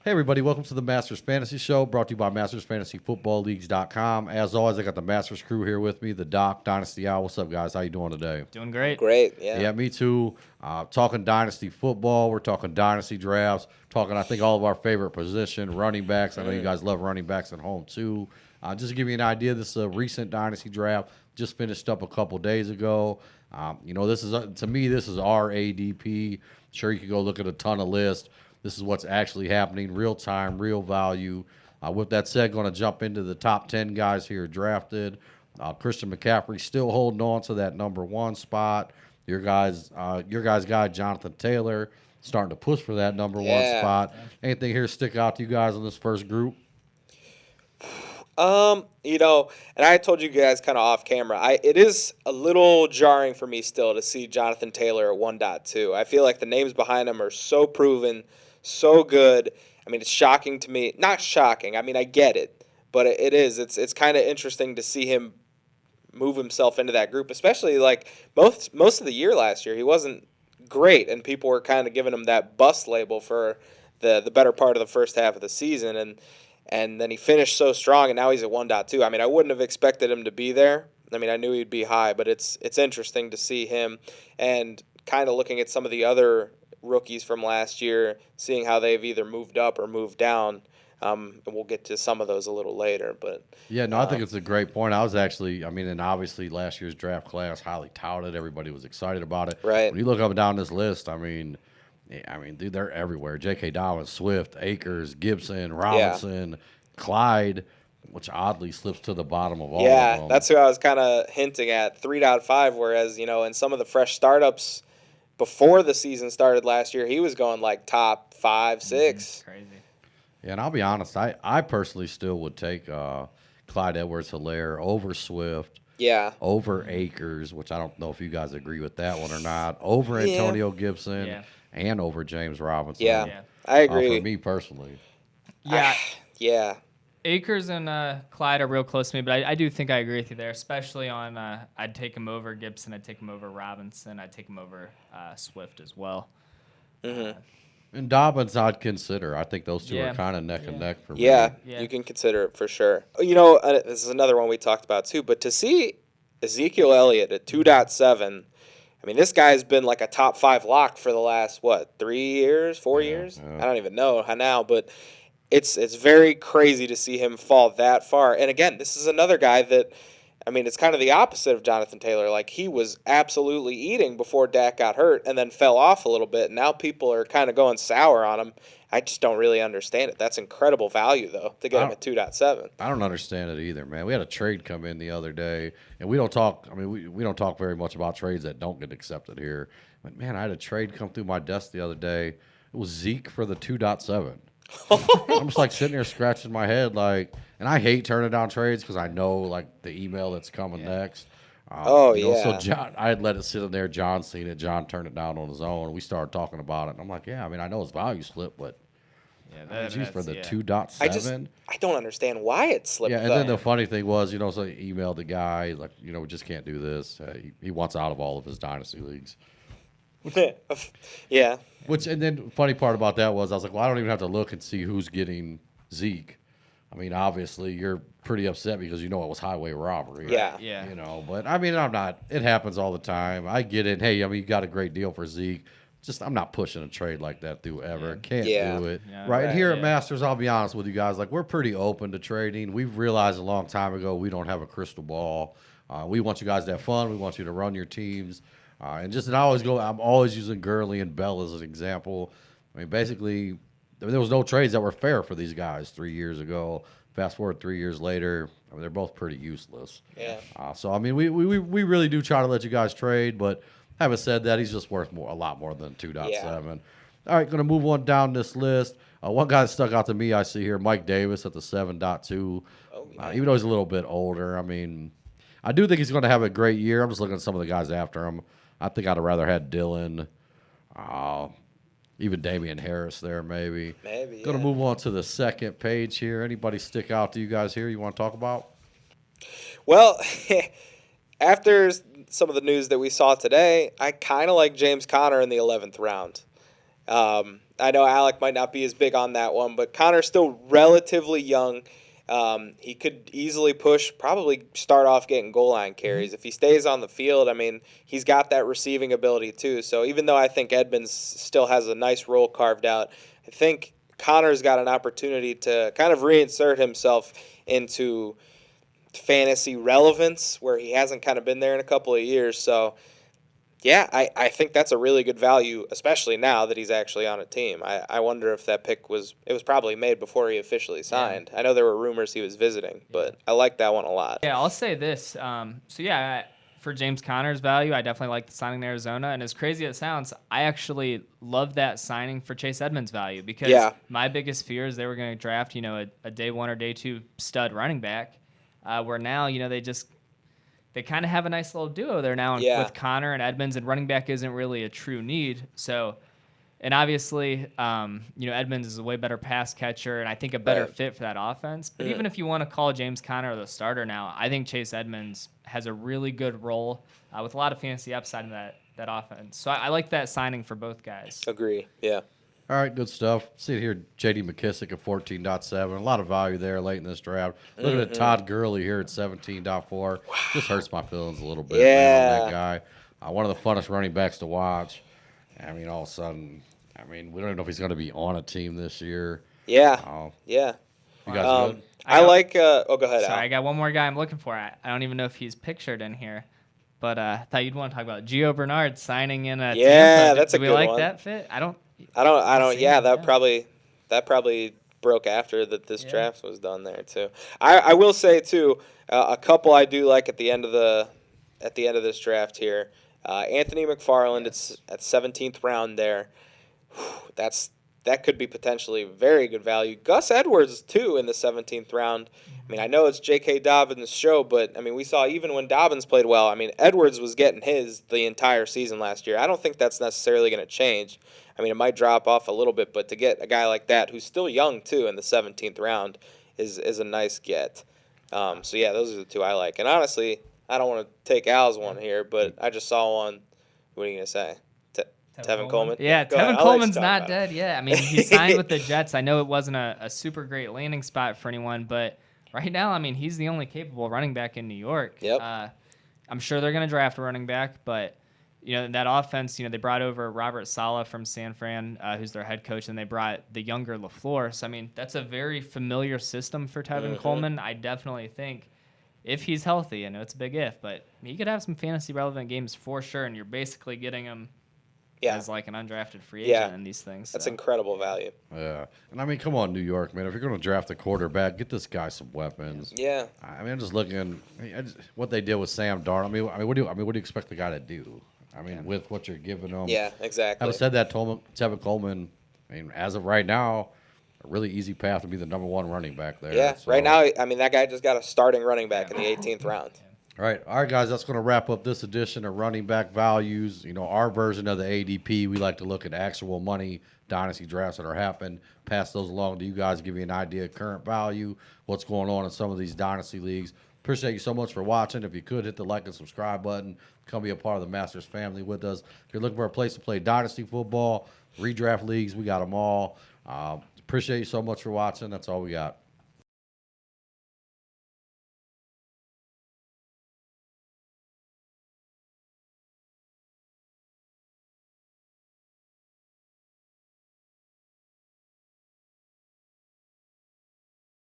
Hey, everybody. Welcome to the Masters Fantasy Show, brought to you by MastersFantasyFootballLeagues.com. As always, I got the Masters crew here with me, the Doc, Dynasty Owl. What's up, guys? How you doing today? Doing I'm great. great, yeah. Yeah, me too. Talking Dynasty football. We're talking Dynasty drafts. Talking, I think, all of our favorite position, running backs. I know you guys love running backs at home, too. Just to give you an idea, this is a recent Dynasty draft. Just finished up a couple days ago. This is, to me, this is our ADP. Sure, you could go look at a ton of lists. This is what's actually happening, real time, real value. With that said, going to jump into the top 10 guys here drafted. Christian McCaffrey still holding on to that number one spot. Your guys' guy, Jonathan Taylor, starting to push for that number one spot. Anything here stick out to you guys in this first group? And I told you guys kind of off camera, it is a little jarring for me still to see Jonathan Taylor at 1.2. I feel like the names behind him are so proven, so good. I mean, it's shocking to me. Not shocking. I mean, I get it, but it is. It's kind of interesting to see him move himself into that group, especially like most of the year last year. He wasn't great, and people were kind of giving him that bust label for the better part of the first half of the season, and then he finished so strong, and now he's at 1.2. I mean, I wouldn't have expected him to be there. I mean, I knew he'd be high, but it's interesting to see him and kind of looking at some of the other rookies from last year, seeing how they've either moved up or moved down. And we'll get to some of those a little later. But yeah, no, I think it's a great point. I was actually, and obviously last year's draft class highly touted. Everybody was excited about it. Right. When you look up and down this list, dude, they're everywhere. J.K. Dobbins, Swift, Akers, Gibson, Robinson, Clyde, which oddly slips to the bottom of all of them. Yeah, that's who I was kind of hinting at, 3.5, whereas, in some of the fresh startups before the season started last year, he was going like top 5, 6. Crazy. Yeah, and I'll be honest, I personally still would take Clyde Edwards-Helaire over Swift. Yeah. Over Akers, which I don't know if you guys agree with that one or not. Over Antonio Gibson. Yeah. And over James Robinson. Yeah. I agree. For me personally. Yeah. Yeah. Akers and Clyde are real close to me, but I do think I agree with you there, especially on I'd take him over Gibson, I'd take him over Robinson, I'd take him over Swift as well. And Dobbins, I'd consider. I think those two are kind of neck and neck for me. Yeah, you can consider it for sure. This is another one we talked about too, but to see Ezekiel Elliott at 2.7, I mean, this guy's been like a top 5 lock for the last, 3 years, 4 years? Yeah. I don't even know how now, but it's very crazy to see him fall that far. And again, this is another guy that, it's kind of the opposite of Jonathan Taylor. Like, he was absolutely eating before Dak got hurt and then fell off a little bit. And now people are kind of going sour on him. I just don't really understand it. That's incredible value, though, to get him at 2.7. I don't understand it either, man. We had a trade come in the other day, and we don't talk. We don't talk very much about trades that don't get accepted here. But man, I had a trade come through my desk the other day. It was Zeke for the 2.7. I'm just like sitting there scratching my head, like, and I hate turning down trades because I know like the email that's coming next. So John, I had let it sit in there. John seen it. John turned it down on his own. We started talking about it. And I'm like, I know his value slipped, but for the 2.7. I don't understand why it slipped. Yeah, and then the funny thing was, so he emailed the guy like, we just can't do this. He wants out of all of his dynasty leagues. Yeah. And then funny part about that was I was like, well, I don't even have to look and see who's getting Zeke. Obviously you're pretty upset because it was highway robbery. Yeah. But I'm not. It happens all the time. I get it. Hey, you got a great deal for Zeke. Just I'm not pushing a trade like that through ever. Can't do it. Yeah, right. right. Here at Masters, I'll be honest with you guys. Like, we're pretty open to trading. We've realized a long time ago we don't have a crystal ball. We want you guys to have fun. We want you to run your teams. I'm always using Gurley and Bell as an example. Basically, there was no trades that were fair for these guys 3 years ago. Fast forward 3 years later, they're both pretty useless. Yeah. We really do try to let you guys trade, but having said that, he's just worth a lot more than 2.7. Yeah. All right, going to move on down this list. One guy that stuck out to me, I see here, Mike Davis at the 7.2. Even though he's a little bit older, I do think he's going to have a great year. I'm just looking at some of the guys after him. I think I'd have rather had Dylan, even Damian Harris there maybe. Maybe. Going to move on to the second page here. Anybody stick out to you guys here you want to talk about? Well, after some of the news that we saw today, I kind of like James Conner in the 11th round. I know Alec might not be as big on that one, but Connor's still relatively young. He could easily probably start off getting goal line carries. If he stays on the field, I mean, he's got that receiving ability too. So even though I think Edmonds still has a nice role carved out, I think Connor's got an opportunity to kind of reinsert himself into fantasy relevance where he hasn't kind of been there in a couple of years. So yeah, I think that's a really good value, especially now that he's actually on a team. I wonder if that pick was probably made before he officially signed. I know there were rumors he was visiting, but I like that one a lot. Yeah, I'll say this. For James Conner's value, I definitely like the signing in Arizona. And as crazy as it sounds, I actually love that signing for Chase Edmonds' value because my biggest fear is they were going to draft, a day one or day two stud running back, where now, they kind of have a nice little duo there now with Conner and Edmonds, and running back isn't really a true need. So, and obviously, Edmonds is a way better pass catcher and I think a better fit for that offense. But even if you want to call James Conner the starter now, I think Chase Edmonds has a really good role with a lot of fantasy upside in that offense. So I like that signing for both guys. Agree, yeah. All right, good stuff. See it here, J.D. Mckissic at 14.7. A lot of value there late in this draft. Looking at Todd Gurley here at 17.4. Wow. Just hurts my feelings a little bit. Man, on that guy. One of the funnest running backs to watch. I mean, all of a sudden, we don't even know if he's going to be on a team this year. Yeah. You guys good? I like go ahead, Sorry, Al. I got one more guy I'm looking for. I don't even know if he's pictured in here. But I thought you'd want to talk about Geo Bernard signing in a Tampa. That's a good one. Do we like that fit? I don't. Yeah, that probably broke after this draft was done there too. I will say too, a couple I do like at the end of this draft here. Anthony Mcfarland, it's at 17th round there. That could be potentially very good value. Gus Edwards too in the 17th round. I mean, I know it's J.K. Dobbins' show, but I mean, we saw even when Dobbins played well. I mean, Edwards was getting his the entire season last year. I don't think that's necessarily going to change. I mean, it might drop off a little bit, but to get a guy like that who's still young too in the 17th round is a nice get. So yeah, those are the two I like. And honestly, I don't want to take Al's one here, but I just saw one. What are you gonna say? Tevin Coleman? Yeah, Tevin Coleman's not dead yet. I mean, he signed with the Jets. I know it wasn't a super great landing spot for anyone, but right now, I mean, he's the only capable running back in New York. Yep. I'm sure they're going to draft a running back, but, that offense, they brought over Robert Saleh from San Fran, who's their head coach, and they brought the younger LaFleur. So, I mean, that's a very familiar system for Tevin Coleman. I definitely think if he's healthy, I know it's a big if, but he could have some fantasy-relevant games for sure, and you're basically getting him as like an undrafted free agent in these things. That's incredible value. Yeah. And I mean, come on, New York, man. If you're going to draft a quarterback, get this guy some weapons. Yeah. I mean, I'm just looking what they did with Sam Darnold. I mean, what do you expect the guy to do? I mean, with what you're giving him. Yeah, exactly. Having said that, Tevin Coleman, I mean, as of right now, a really easy path to be the number one running back there. Yeah, so. Right now, I mean, that guy just got a starting running back in the 18th round. All right, guys, that's going to wrap up this edition of Running Back Values. Our version of the ADP, we like to look at actual money dynasty drafts that are happening, pass those along to you guys, give you an idea of current value, what's going on in some of these dynasty leagues. Appreciate you so much for watching. If you could, hit the like and subscribe button. Come be a part of the Masters family with us. If you're looking for a place to play dynasty football, redraft leagues, we got them all. Appreciate you so much for watching. That's all we got.